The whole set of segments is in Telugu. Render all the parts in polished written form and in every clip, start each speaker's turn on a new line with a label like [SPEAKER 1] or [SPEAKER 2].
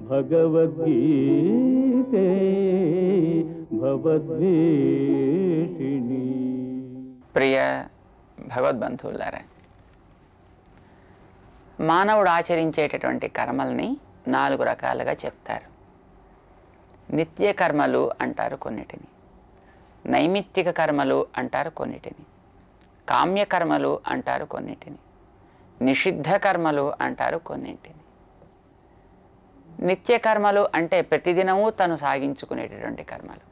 [SPEAKER 1] భగవద్గీతే భవద్వేషిణి.
[SPEAKER 2] ప్రియ భగవద్బంధువులారా, మానవుడు ఆచరించేటటువంటి కర్మల్ని 4 రకాలుగా చెప్తారు. నిత్య కర్మలు అంటారు కొన్నిటిని, నైమిత్తిక కర్మలు అంటారు కొన్నిటిని, కామ్యకర్మలు అంటారు కొన్నిటిని, నిషిద్ధ కర్మలు అంటారు కొన్నింటిని. నిత్య కర్మలు అంటే ప్రతిదినము తను సాగించుకునేటటువంటి కర్మలు.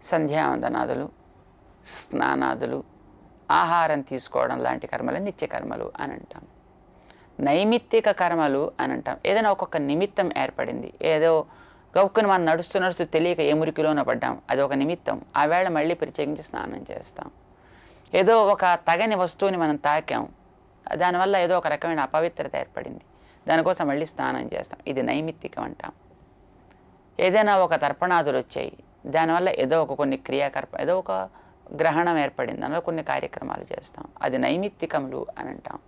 [SPEAKER 2] సంధ్యావందనాదులు, స్నానాదులు, ఆహారం తీసుకోవడం లాంటి కర్మలు నిత్య కర్మలు అని అంటాం. నైమిత్తిక కర్మలు అని అంటాం. ఏదైనా ఒక్కొక్క నిమిత్తం ఏర్పడింది, ఏదో గౌక్కుని మనం నడుస్తూ తెలియక ఏ మురికిలోనో పడ్డాం, అది ఒక నిమిత్తం. ఆ వేళ మళ్ళీ ప్రత్యేకించి స్నానం చేస్తాం. ఏదో ఒక తగని వస్తువుని మనం తాకాం, దానివల్ల ఏదో ఒక రకమైన అపవిత్రత ఏర్పడింది, దానికోసం మళ్ళీ స్నానం చేస్తాం. ఇది నైమిత్తికం అంటాం. ఏదైనా ఒక తర్పణాదులు వచ్చాయి, దానివల్ల ఏదో ఒక కొన్ని ఏదో ఒక గ్రహణం ఏర్పడింది, దానివల్ల కొన్ని కార్యక్రమాలు చేస్తాం. అది నైమిత్తికములు అని అంటాం.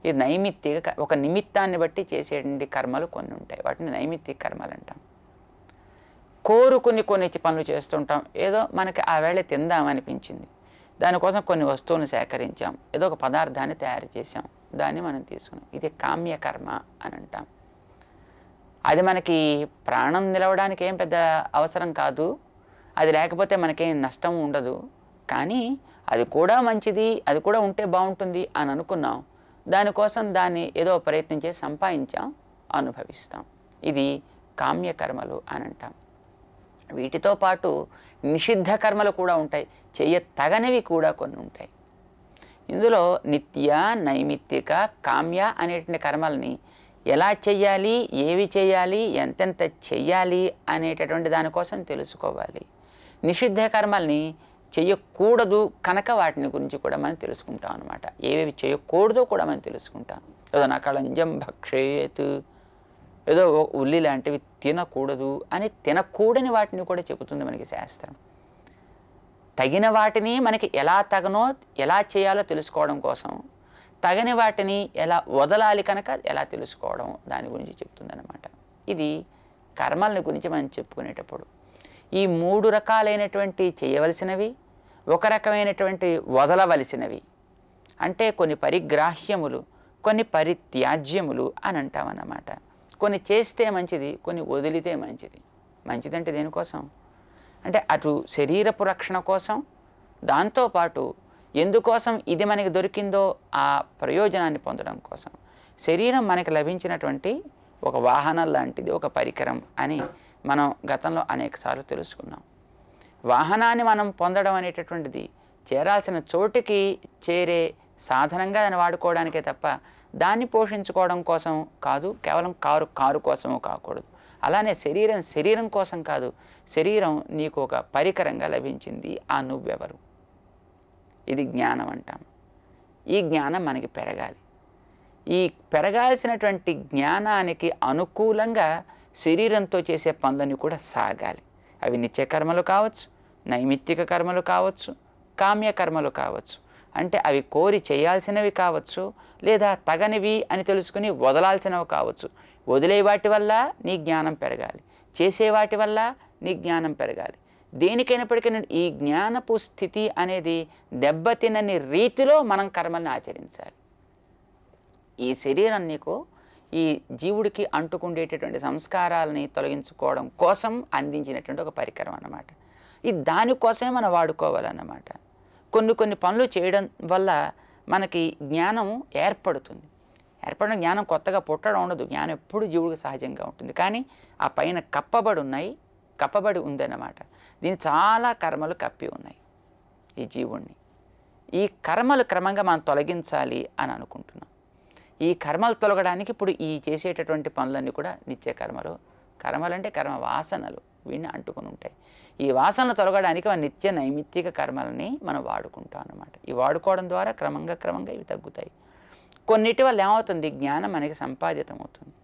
[SPEAKER 2] ఇది నైమిత్తిక, ఒక నిమిత్తాన్ని బట్టి చేసేటువంటి కర్మలు కొన్ని ఉంటాయి, వాటిని నైమిత్తిక కర్మలు అంటాం. కోరుకుని కొన్ని పనులు చేస్తుంటాం. ఏదో మనకి ఆ వేళ తిందామనిపించింది, దానికోసం కొన్ని వస్తువులను సేకరించాం, ఏదో ఒక పదార్థాన్ని తయారు చేసాం, దాన్ని మనం తీసుకున్నాం. ఇది కామ్యకర్మ అని అంటాం. అది మనకి ప్రాణం నిలవడానికి ఏం పెద్ద అవసరం కాదు, అది లేకపోతే మనకేం నష్టం ఉండదు, కానీ అది కూడా మంచిది, అది కూడా ఉంటే బాగుంటుంది అని అనుకున్నాం, దానికోసం దాన్ని ఏదో ప్రయత్నం చేసి సంపాదించాం, అనుభవిస్తాం. ఇది కామ్యకర్మలు అని అంటాం. వీటితో పాటు నిషిద్ధ కర్మలు కూడా ఉంటాయి, చెయ్యతగనివి కూడా కొన్ని ఉంటాయి. ఇందులో నిత్య, నైమిత్తిక, కామ్య అనేటువంటి కర్మల్ని ఎలా చెయ్యాలి, ఏవి చేయాలి, ఎంతెంత చెయ్యాలి అనేటటువంటి దానికోసం తెలుసుకోవాలి. నిషిద్ధ కర్మల్ని చెయ్యకూడదు కనుక వాటిని గురించి కూడా మనం తెలుసుకుంటాం అన్నమాట. ఏవేవి చేయకూడదో కూడా మనం తెలుసుకుంటాం. ఏదో నకళంజం భక్షేత్, ఏదో ఉల్లి లాంటివి తినకూడదు అని తినకూడని వాటిని కూడా చెబుతుంది మనకి శాస్త్రం. తగిన వాటిని మనకి ఎలా తగనో ఎలా చేయాలో తెలుసుకోవడం కోసం, తగని వాటిని ఎలా వదలాలి కనుక ఎలా తెలుసుకోవడం దాని గురించి చెప్తుందన్నమాట. ఇది కర్మల్ని గురించి మనం చెప్పుకునేటప్పుడు ఈ 3 రకాలైనటువంటి చేయవలసినవి, ఒక రకమైనటువంటి వదలవలసినవి, అంటే కొన్ని పరిగ్రాహ్యములు, కొన్ని పరిత్యాజ్యములు అని అంటామన్నమాట. కొన్ని చేస్తే మంచిది, కొన్ని వదిలితే మంచిది. మంచిదంటే దేనికోసం అంటే అటు శరీరపు రక్షణ కోసం, దాంతోపాటు ఎందుకోసం ఇది మనకి దొరికిందో ఆ ప్రయోజనాన్ని పొందడం కోసం. శరీరం మనకి లభించినటువంటి ఒక వాహనం లాంటిది, ఒక పరికరం అని మనం గతంలో అనేకసార్లు తెలుసుకున్నాం. వాహనాన్ని మనం పొందడం అనేటటువంటిది చేరాల్సిన చోటికి చేరే సాధనంగా దాన్ని వాడుకోవడానికే తప్ప దాన్ని పోషించుకోవడం కోసం కాదు, కేవలం కారు కోసము కాకూడదు. అలానే శరీరం కోసం కాదు, శరీరం నీకు ఒక పరికరంగా లభించింది, ఆ నువ్వెవరు. ఇది జ్ఞానం అంటాం. ఈ జ్ఞానం మనకి పెరగాలి. ఈ పెరగాల్సినటువంటి జ్ఞానానికి అనుకూలంగా శరీరంతో చేసే పనులని కూడా సాగాలి. అవి నిత్య కర్మలు కావచ్చు, నైమిత్తిక కర్మలు కావచ్చు, కామ్యకర్మలు కావచ్చు. అంటే అవి కోరి చేయాల్సినవి కావచ్చు, లేదా తగనివి అని తెలుసుకుని వదలాల్సినవి కావచ్చు. వదిలే వాటి వల్ల నీ జ్ఞానం పెరగాలి, చేసే వాటి వల్ల నీ జ్ఞానం పెరగాలి. దేనికైనప్పటికీ ఈ జ్ఞానపు స్థితి అనేది దెబ్బతినని రీతిలో మనం కర్మల్ని ఆచరించాలి. ఈ శరీరం నీకు ఈ జీవుడికి అంటుకుండేటటువంటి సంస్కారాలని తొలగించుకోవడం కోసం అందించినటువంటి ఒక పరికరం అన్నమాట. ఇది దానికోసమే మనం వాడుకోవాలన్నమాట. కొన్ని పనులు చేయడం వల్ల మనకి జ్ఞానం ఏర్పడుతుంది. ఏర్పడిన జ్ఞానం కొత్తగా పుట్టడం ఉండదు, జ్ఞానం ఎప్పుడు జీవుడికి సహజంగా ఉంటుంది. కానీ ఆ పైన కప్పబడి ఉందన్నమాట. దీని చాలా కర్మలు కప్పి ఉన్నాయి ఈ జీవుణ్ణి. ఈ కర్మలు క్రమంగా మనం తొలగించాలి అని అనుకుంటున్నాం. ఈ కర్మలు తొలగడానికి ఇప్పుడు ఈ చేసేటటువంటి పనులన్నీ కూడా నిత్య కర్మలు. కర్మలంటే కర్మ వాసనలు, వీడిని అంటుకుని ఉంటాయి. ఈ వాసనలు తొలగడానికి మన నిత్య నైమిత్తిక కర్మలని మనం వాడుకుంటాం అన్నమాట. ఈ వాడుకోవడం ద్వారా క్రమంగా ఇవి తగ్గుతాయి. కొన్నిటి వల్ల ఏమవుతుంది, జ్ఞానం మనకి సంపాదితం అవుతుంది.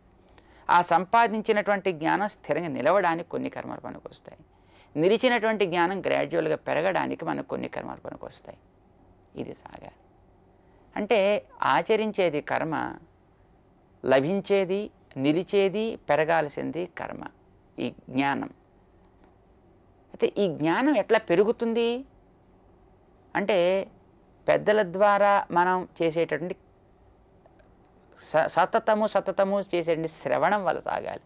[SPEAKER 2] ఆ సంపాదించినటువంటి జ్ఞానం స్థిరంగా నిలవడానికి కొన్ని కర్మలు పనికొస్తాయి. నిలిచినటువంటి జ్ఞానం గ్రాడ్యువల్గా పెరగడానికి మనకు కొన్ని కర్మలు పనికొస్తాయి. ఇది సాగాలి. అంటే ఆచరించేది కర్మ, లభించేది నిలిచేది పెరగాల్సింది కర్మ, ఈ జ్ఞానం. అయితే ఈ జ్ఞానం ఎట్లా పెరుగుతుంది అంటే పెద్దల ద్వారా మనం చేసేటటువంటి సతతము చేసేటువంటి శ్రవణం వల్ల సాగాలి.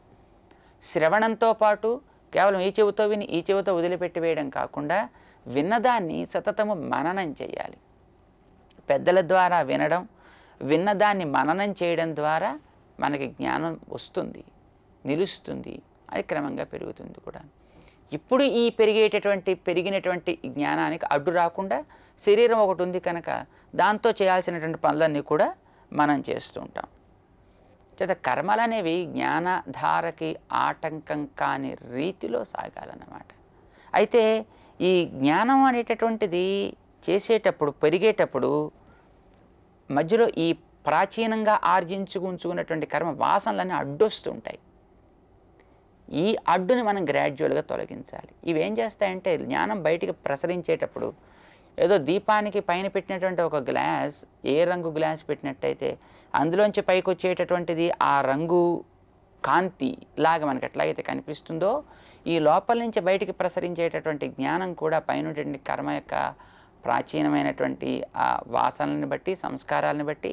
[SPEAKER 2] శ్రవణంతో పాటు కేవలం ఈ చెవితో విని ఈ చెవితో వదిలిపెట్టి వేయడం కాకుండా విన్నదాన్ని సతతము మననం చేయాలి. పెద్దల ద్వారా వినడం, విన్నదాన్ని మననం చేయడం ద్వారా మనకి జ్ఞానం వస్తుంది, నిలుస్తుంది, అది క్రమంగా పెరుగుతుంది కూడా. ఇప్పుడు ఈ పెరిగినటువంటి జ్ఞానానికి అడ్డు రాకుండా శరీరం ఒకటి ఉంది కనుక దాంతో చేయాల్సినటువంటి పనులన్నీ కూడా మనం చేస్తూ ఉంటాం. చేత కర్మలు అనేవి జ్ఞానధారకి ఆటంకం కాని రీతిలో సాగాలన్నమాట. అయితే ఈ జ్ఞానం అనేటటువంటిది చేసేటప్పుడు పెరిగేటప్పుడు మధ్యలో ఈ ప్రాచీనంగా ఉంచుకున్నటువంటి కర్మ వాసనలన్నీ అడ్డొస్తూ ఉంటాయి. ఈ అడ్డుని మనం గ్రాడ్యువల్గా తొలగించాలి. ఇవేం చేస్తాయంటే జ్ఞానం బయటికి ప్రసరించేటప్పుడు ఏదో దీపానికి పైన పెట్టినటువంటి ఒక గ్లాస్, ఏ రంగు గ్లాస్ పెట్టినట్టయితే అందులోంచి పైకి వచ్చేటటువంటిది ఆ రంగు కాంతి లాగా మనకి ఎట్లాగైతే కనిపిస్తుందో ఈ లోపల నుంచి బయటికి ప్రసరించేటటువంటి జ్ఞానం కూడా పైన కర్మ యొక్క ప్రాచీనమైనటువంటి ఆ వాసనల్ని బట్టి, సంస్కారాలను బట్టి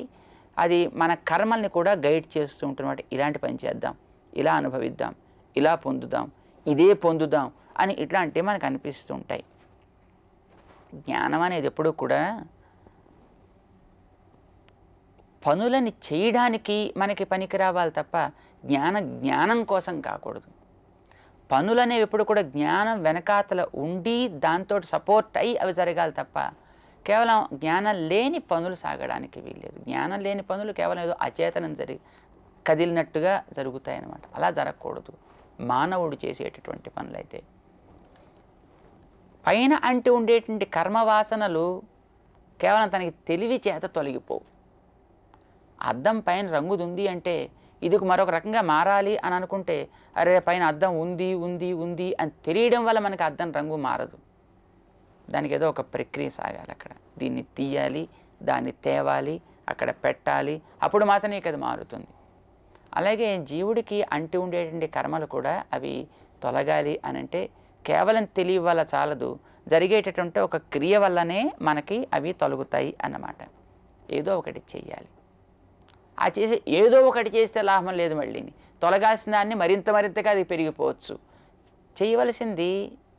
[SPEAKER 2] అది మన కర్మల్ని కూడా గైడ్ చేస్తూ ఉంటున్నమాట. ఇలాంటి పని చేద్దాం, ఇలా అనుభవిద్దాం, ఇలా పొందుదాం, ఇదే పొందుదాం అని ఇట్లాంటివి మనకు అనిపిస్తూ ఉంటాయి. జ్ఞానం అనేది ఎప్పుడూ కూడా పనులని చేయడానికి మనకి పనికి రావాలి తప్ప జ్ఞానం కోసం కాకూడదు. పనులు అనేవి ఎప్పుడు కూడా జ్ఞానం వెనకాతల ఉండి దాంతో సపోర్ట్ అయ్యి అవి జరగాలి తప్ప కేవలం జ్ఞానం లేని పనులు సాగడానికి వీల్లేదు. జ్ఞానం లేని పనులు కేవలం ఏదో అచేతనం కదిలినట్టుగా జరుగుతాయి అన్నమాట. అలా జరగకూడదు మానవుడు చేసేటటువంటి పనులైతే. పైన అంటి ఉండేటువంటి కర్మవాసనలు కేవలం తనకి తెలివి చేత తొలగిపోవు. అద్దం పైన రంగుది ఉంది అంటే ఇది మరొక రకంగా మారాలి అని అనుకుంటే అరే పైన అద్దం ఉంది ఉంది ఉంది అని తెలియడం వల్ల మనకి అద్దం రంగు మారదు. దానికి ఏదో ఒక ప్రక్రియ సాగాలి. అక్కడ దీన్ని తీయాలి, దాన్ని తేవాలి, అక్కడ పెట్టాలి, అప్పుడు మాత్రమే అది మారుతుంది. అలాగే జీవుడికి అంటి ఉండేటువంటి కర్మలు కూడా అవి తొలగాలి అని అంటే కేవలం తెలియ వల్ల చాలదు, జరిగేటటువంటి ఒక క్రియ వల్లనే మనకి అవి తొలగుతాయి అన్నమాట. ఏదో ఒకటి చెయ్యాలి. ఆ చేసే ఏదో ఒకటి చేస్తే లాభం లేదు. మళ్ళీని తొలగాల్సిన దాన్ని మరింతగా అది పెరిగిపోవచ్చు. చేయవలసింది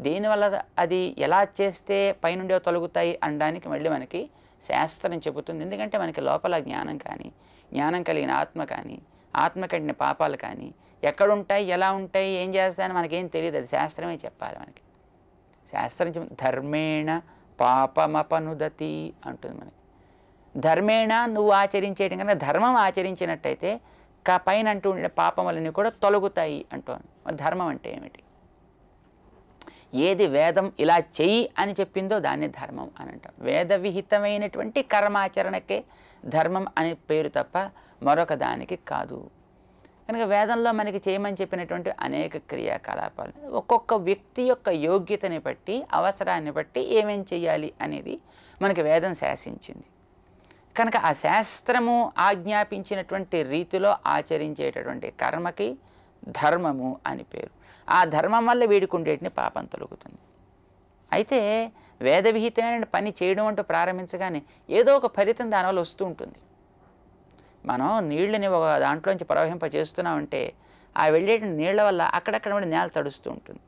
[SPEAKER 2] దేనివల్ల అది ఎలా చేస్తే పైనుండే తొలగుతాయి అనడానికి మళ్ళీ మనకి శాస్త్రం చెబుతుంది. ఎందుకంటే మనకి లోపల జ్ఞానం కానీ, జ్ఞానం కలిగిన ఆత్మ కానీ, ఆత్మ కట్టిన పాపాలు కానీ ఎక్కడుంటాయి, ఎలా ఉంటాయి, ఏం చేస్తాయని మనకేం తెలియదు. అది శాస్త్రమే చెప్పాలి మనకి. శాస్త్రం ధర్మేణ పాపమపనుదతి అంటుంది మనకి. ధర్మేణ నువ్వు ఆచరించేయడం కన్నా ధర్మం ఆచరించినట్టయితే పైన అంటూ ఉండే పాపములన్నీ కూడా తొలగుతాయి అంటాను. మరి ధర్మం అంటే ఏమిటి? ఏది వేదం ఇలా చెయ్యి అని చెప్పిందో దాన్ని ధర్మం అని అంటాం. వేద విహితమైనటువంటి కర్మాచరణకే ధర్మం అనే పేరు తప్ప మరొక దానికి కాదు. కనుక వేదంలో మనకి చేయమని చెప్పినటువంటి అనేక క్రియాకలాపాలు ఒక్కొక్క వ్యక్తి యొక్క యోగ్యతని బట్టి, అవసరాన్ని బట్టి ఏమేం చెయ్యాలి అనేది మనకి వేదం శాసించింది. కనుక ఆ శాస్త్రము ఆజ్ఞాపించినటువంటి రీతిలో ఆచరించేటటువంటి కర్మకి ధర్మము అని పేరు. ఆ ధర్మం వల్ల వీడుకుండేటిని పాపం తొలుగుతుంది. అయితే వేద విహితమైన పని చేయడం అంటూ ప్రారంభించగానే ఏదో ఒక ఫలితం దానివల్ల వస్తూ ఉంటుంది. మనం నీళ్ళని ఒక దాంట్లోంచి ప్రవహింప చేస్తున్నామంటే ఆ వెళ్ళే నీళ్ల వల్ల అక్కడక్కడ కూడా నేల తడుస్తూ ఉంటుంది.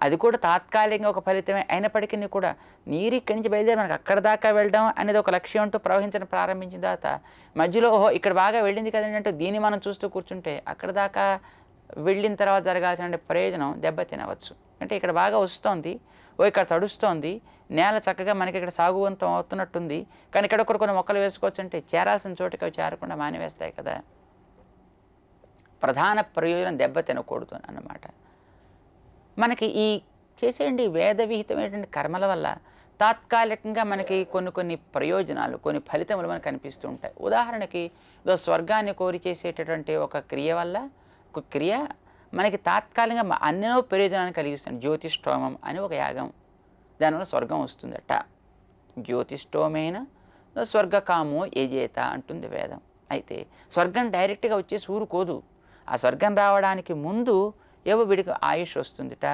[SPEAKER 2] అది కూడా తాత్కాలికంగా ఒక ఫలితమే అయినప్పటికీ కూడా నీరు ఇక్కడి నుంచి బయలుదేరి మనకు అక్కడ దాకా వెళ్ళడం అనేది ఒక లక్ష్యం అంటూ ప్రవహించడం ప్రారంభించిన తర్వాత మధ్యలో ఓహో ఇక్కడ బాగా వెళ్ళింది కదండి అంటే దీన్ని మనం చూస్తూ కూర్చుంటే అక్కడ దాకా వెళ్ళిన తర్వాత జరగాల్సిన ప్రయోజనం దెబ్బతినవచ్చు. అంటే ఇక్కడ బాగా వస్తోంది, ఇక్కడ తడుస్తోంది, నేల చక్కగా మనకి ఇక్కడ సాగువంతం అవుతున్నట్టుంది, కానీ ఇక్కడ కొన్ని మొక్కలు వేసుకోవచ్చు అంటే చేరాల్సిన చోటుకి అవి చేరకుండా మానివేస్తాయి కదా. ప్రధాన ప్రయోజనం దెబ్బతినకూడదు అన్నమాట. మనకి ఈ చేసేయండి వేద విహితమైనటువంటి కర్మల వల్ల తాత్కాలికంగా మనకి కొన్ని ప్రయోజనాలు, కొన్ని ఫలితములు మనకు కనిపిస్తూ ఉంటాయి. ఉదాహరణకి స్వర్గాన్ని కోరి చేసేటటువంటి ఒక క్రియ వల్ల ఒక క్రియ మనకి తాత్కాలికంగా అన్నో ప్రయోజనాన్ని కలిగిస్తుంది. జ్యోతిష్టోమం అని ఒక యాగం, దానివల్ల స్వర్గం వస్తుందట. జ్యోతిష్టోమైన స్వర్గకామో యజేత అంటుంది వేదం. అయితే స్వర్గం డైరెక్ట్గా వచ్చేసి ఊరుకోదు. ఆ స్వర్గం రావడానికి ముందు ఏవో వీడికి ఆయుష్ వస్తుందిట,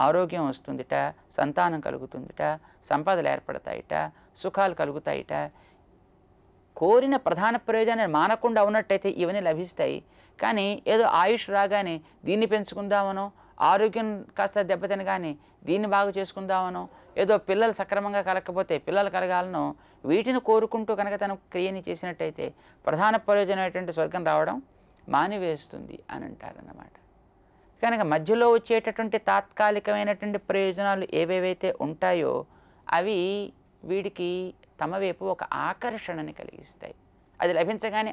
[SPEAKER 2] ఆరోగ్యం వస్తుందిట, సంతానం కలుగుతుందిట, సంపదలు ఏర్పడతాయిట, సుఖాలు కలుగుతాయిట. కోరిన ప్రధాన ప్రయోజనాన్ని మానకుండా ఉన్నట్టయితే ఇవన్నీ లభిస్తాయి. కానీ ఏదో ఆయుష్ రాగానే దీన్ని పెంచుకుందామనో, ఆరోగ్యం కాస్త దెబ్బతినగానే దీన్ని బాగు చేసుకుందామనో, ఏదో పిల్లలు సక్రమంగా కలగకపోతే పిల్లలు కలగాలనో వీటిని కోరుకుంటూ కనుక తన క్రియని చేసినట్టయితే ప్రధాన ప్రయోజనమైనటువంటి స్వర్గం రావడం మానివేస్తుంది అని అంటారన్నమాట. కనుక మధ్యలో వచ్చేటటువంటి తాత్కాలికమైనటువంటి ప్రయోజనాలు ఏవేవైతే ఉంటాయో అవి వీడికి తమ వైపు ఒక ఆకర్షణని కలిగిస్తాయి. అది లభించగానే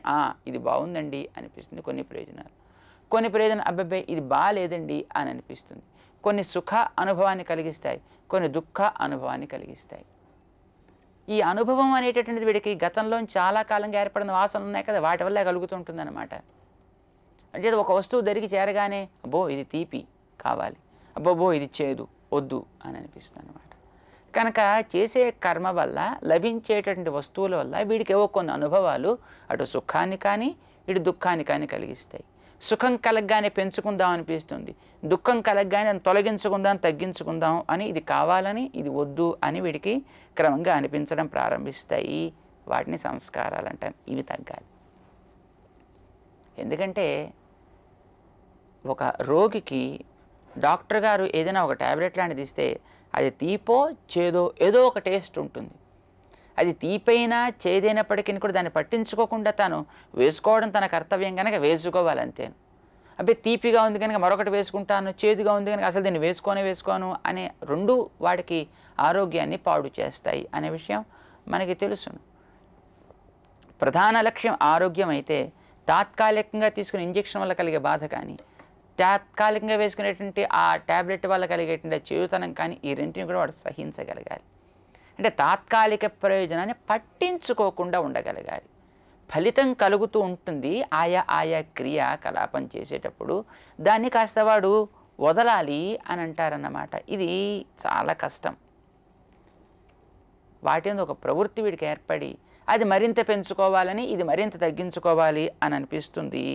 [SPEAKER 2] ఇది బాగుందండి అనిపిస్తుంది కొన్ని ప్రయోజనాలు. కొన్ని ప్రయోజనాలు అబ్బాయి ఇది బాగాలేదండి అని అనిపిస్తుంది. కొన్ని సుఖ అనుభవాన్ని కలిగిస్తాయి, కొన్ని దుఃఖ అనుభవాన్ని కలిగిస్తాయి. ఈ అనుభవం అనేటటువంటిది వీడికి గతంలో చాలా కాలంగా ఏర్పడిన వాసనలు ఉన్నాయి కదా, వాటి వల్ల కలుగుతూ ఉంటుందన్నమాట. అంటే ఒక వస్తువు దరికి చేరగానే అబ్బో ఇది తీపి కావాలి, అబ్బోబో ఇది చేదు వద్దు అని అనిపిస్తుంది అనమాట. కనుక చేసే కర్మ వల్ల లభించేటటువంటి వస్తువుల వల్ల వీడికి ఏవో కొన్ని అనుభవాలు అటు సుఖాన్ని కానీ ఇటు దుఃఖాన్ని కానీ కలిగిస్తాయి. సుఖం కలగగానే పెంచుకుందాం అనిపిస్తుంది, దుఃఖం కలగగానే దాన్ని తొలగించుకుందాం తగ్గించుకుందాం అని, ఇది కావాలని ఇది వద్దు అని వీడికి క్రమంగా అనిపించడం ప్రారంభిస్తాయి. వాటిని సంస్కారాలు అంటారు. ఇవి తగ్గాలి. ఎందుకంటే ఒక రోగికి డాక్టర్ గారు ఏదైనా ఒక ట్యాబ్లెట్ లాంటిది ఇస్తే అది తీపో చేదో ఏదో ఒక టేస్ట్ ఉంటుంది. అది తీపైనా చేదైనప్పటికీ కూడా దాన్ని పట్టించుకోకుండా తాను వేసుకోవడం తన కర్తవ్యం కనుక వేసుకోవాలంతే. అబ్బే తీపిగా ఉంది కనుక మరొకటి వేసుకుంటాను, చేదుగా ఉంది కనుక అసలు దీన్ని వేసుకోను అనే రెండు వాడికి ఆరోగ్యాన్ని పాడు చేస్తాయి అనే విషయం మనకి తెలుసును. ప్రధాన లక్ష్యం ఆరోగ్యం అయితే తాత్కాలికంగా తీసుకునే ఇంజెక్షన్ వల్ల కలిగే బాధ కానీ, తాత్కాలికంగా వేసుకునేటువంటి ఆ ట్యాబ్లెట్ వల్ల కలిగేటువంటి చేయుతనం కానీ, ఈ రెంటిని కూడా వాడు సహించగలగాలి. అంటే తాత్కాలిక ప్రయోజనాన్ని పట్టించుకోకుండా ఉండగలగాలి. ఫలితం కలుగుతూ ఉంటుంది ఆయా క్రియాకలాపం చేసేటప్పుడు, దాన్ని కాస్త వాడు వదలాలి అని అంటారన్నమాట. ఇది చాలా కష్టం. వాటి ఒక ప్రవృత్తి వీడికి ఏర్పడి అది మరింత పెంచుకోవాలని, ఇది మరింత తగ్గించుకోవాలి అని అనిపిస్తుంది.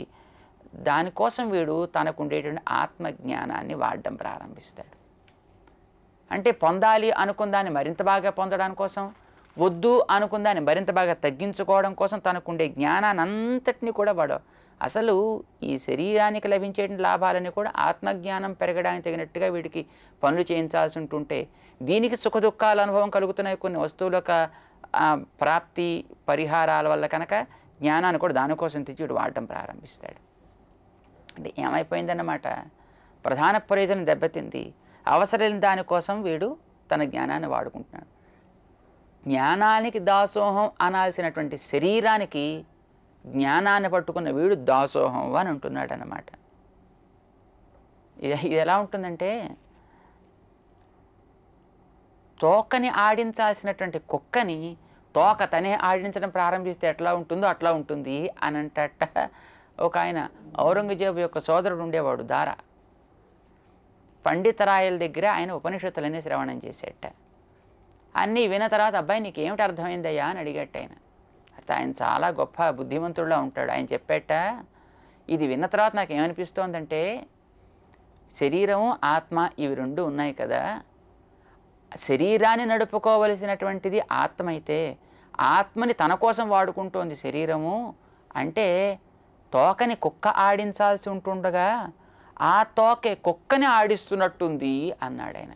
[SPEAKER 2] దానికోసం వీడు తనకు ఉండేటువంటి ఆత్మజ్ఞానాన్ని వాడడం ప్రారంభిస్తాడు. అంటే పొందాలి అనుకుందాన్ని మరింత బాగా పొందడం కోసం, వద్దు అనుకుందాన్ని మరింత బాగా తగ్గించుకోవడం కోసం తనకుండే జ్ఞానాన్ని అంతటినీ కూడా వాడు అసలు ఈ శరీరానికి లభించే లాభాలని కూడా ఆత్మజ్ఞానం పెరగడానికి తగినట్టుగా వీడికి పనులు చేయించాల్సి ఉంటుంటే, దీనికి సుఖ దుఃఖాల అనుభవం కలుగుతున్నాయి కొన్ని వస్తువుల ప్రాప్తి పరిహారాల వల్ల కనుక జ్ఞానాన్ని కూడా దానికోసం తెచ్చి వీడు వాడటం ప్రారంభిస్తాడు. అంటే ఏమైపోయిందన్నమాట, ప్రధాన ప్రయోజనం దెబ్బతింది, అవసరం దానికోసం వీడు తన జ్ఞానాన్ని వాడుకుంటున్నాడు. జ్ఞానానికి దాసోహం అనాల్సినటువంటి శరీరానికి జ్ఞానాన్ని పట్టుకున్న వీడు దాసోహం అని అంటున్నాడు అన్నమాట. ఇది ఎలా ఉంటుందంటే, తోకని ఆడించాల్సినటువంటి కుక్కని తోక తనే ఆడించడం ప్రారంభిస్తే ఎట్లా ఉంటుందో అట్లా ఉంటుంది అని అంటట ఒక ఆయన. ఔరంగజేబు యొక్క సోదరుడు ఉండేవాడు దారా. పండితరాయల దగ్గర ఆయన ఉపనిషత్తులన్నీ శ్రవణం చేసేట. అన్నీ విన్న తర్వాత అబ్బాయి నీకేమిటి అర్థమైందయ్యా అని అడిగట్ట ఆయన. అయితే ఆయన చాలా గొప్ప బుద్ధిమంతుడులా ఉంటాడు. ఆయన చెప్పేట, ఇది విన్న తర్వాత నాకు ఏమనిపిస్తోందంటే, శరీరం ఆత్మ ఇవి రెండు ఉన్నాయి కదా, శరీరాన్ని నడుపుకోవలసినటువంటిది ఆత్మ అయితే ఆత్మని తన కోసం వాడుకుంటోంది శరీరము. అంటే తోకని కుక్క ఆడించాల్సి ఉంటుండగా ఆ తోకే కుక్కని ఆడిస్తున్నట్టుంది అన్నాడు ఆయన.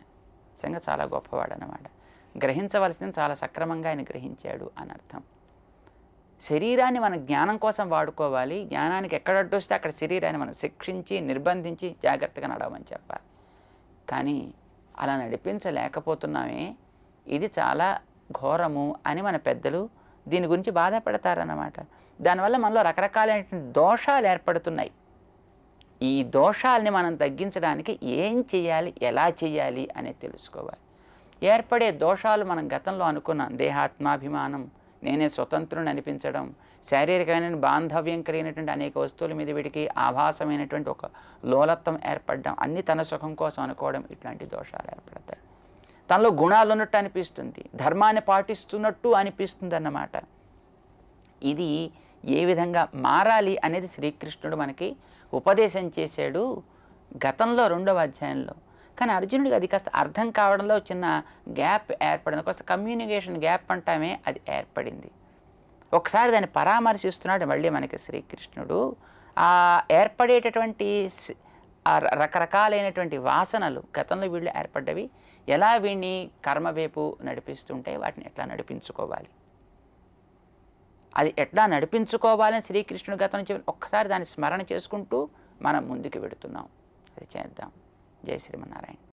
[SPEAKER 2] నిజంగా చాలా గొప్పవాడు అన్నమాట. గ్రహించవలసింది చాలా సక్రమంగా ఆయన గ్రహించాడు అని అర్థం. శరీరాన్ని మన జ్ఞానం కోసం వాడుకోవాలి. జ్ఞానానికి ఎక్కడ అడ్డు వస్తే అక్కడ శరీరాన్ని మనం శిక్షించి నిర్బంధించి జాగ్రత్తగా నడవమని చెప్పాలి. కానీ అలా నడిపించలేకపోతున్నామే, ఇది చాలా ఘోరము అని మన పెద్దలు దీని గురించి బాధపడతారన్నమాట. దానివల్ల మనలో రకరకాలైనటువంటి దోషాలు ఏర్పడుతున్నాయి. ఈ దోషాలని మనం తగ్గించడానికి ఏం చేయాలి, ఎలా చేయాలి అనేది తెలుసుకోవాలి. ఏర్పడే దోషాలు మనం గతంలో అనుకున్నాం. దేహాత్మాభిమానం, నేనే స్వతంత్రుని అనిపించడం, శారీరకమైన బాంధవ్యం కలిగినటువంటి అనేక వస్తువుల మీద వీడికి ఆభాసమైనటువంటి ఒక లోలత్వం ఏర్పడడం, అన్నీ తన సుఖం కోసం అనుకోవడం, ఇట్లాంటి దోషాలు ఏర్పడతాయి. తనలో గుణాలు ఉన్నట్టు అనిపిస్తుంది, ధర్మాన్ని పాటిస్తున్నట్టు అనిపిస్తుంది అన్నమాట. ఇది ఏ విధంగా మారాలి అనేది శ్రీకృష్ణుడు మనకి ఉపదేశం చేశాడు గతంలో 2వ అధ్యాయంలో. కానీ అర్జునుడికి అది కాస్త అర్థం కావడంలో చిన్న గ్యాప్ ఏర్పడింది, కాస్త కమ్యూనికేషన్ గ్యాప్ అంటామే అది ఏర్పడింది. ఒకసారి దాన్ని పరామర్శిస్తున్నాడు మళ్ళీ మనకి శ్రీకృష్ణుడు. ఆ ఏర్పడేటటువంటి రకరకాలైనటువంటి వాసనలు గతంలో వీళ్ళు ఏర్పడ్డవి ఎలా వీడిని కర్మ వైపు నడిపిస్తుంటే వాటిని ఎట్లా నడిపించుకోవాలి, అది ఎట్లా నడిపించుకోవాలని శ్రీకృష్ణుడు గతం చెప్పి ఒక్కసారి దాన్ని స్మరణ చేసుకుంటూ మనం ముందుకు వెడుతున్నాం. అది చేద్దాం. జై శ్రీమన్నారాయణ.